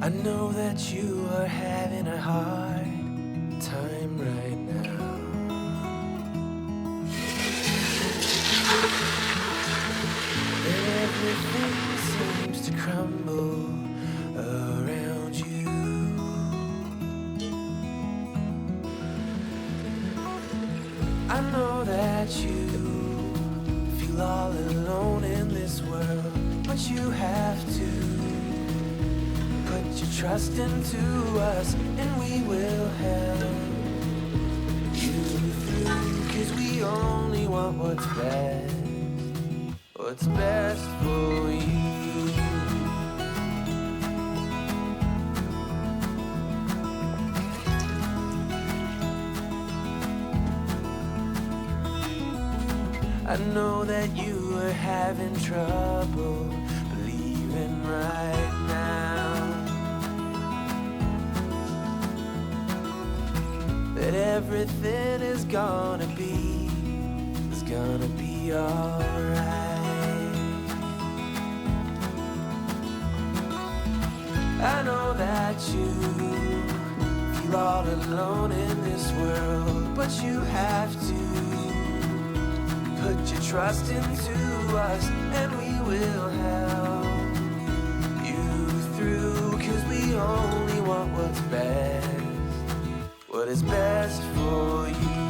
I know that you are having a hard time right now. Everything seems to crumble around you. I know that you feel all alone in this world, but you have to put your trust into us, and we will help you through. 'Cause we only want what's best for you. I know that you are having trouble believing right now that everything is gonna be alright. I know that you feel all alone in this world, but you have to put your trust into us, and we will help you through. 'Cause we only want what is best for you.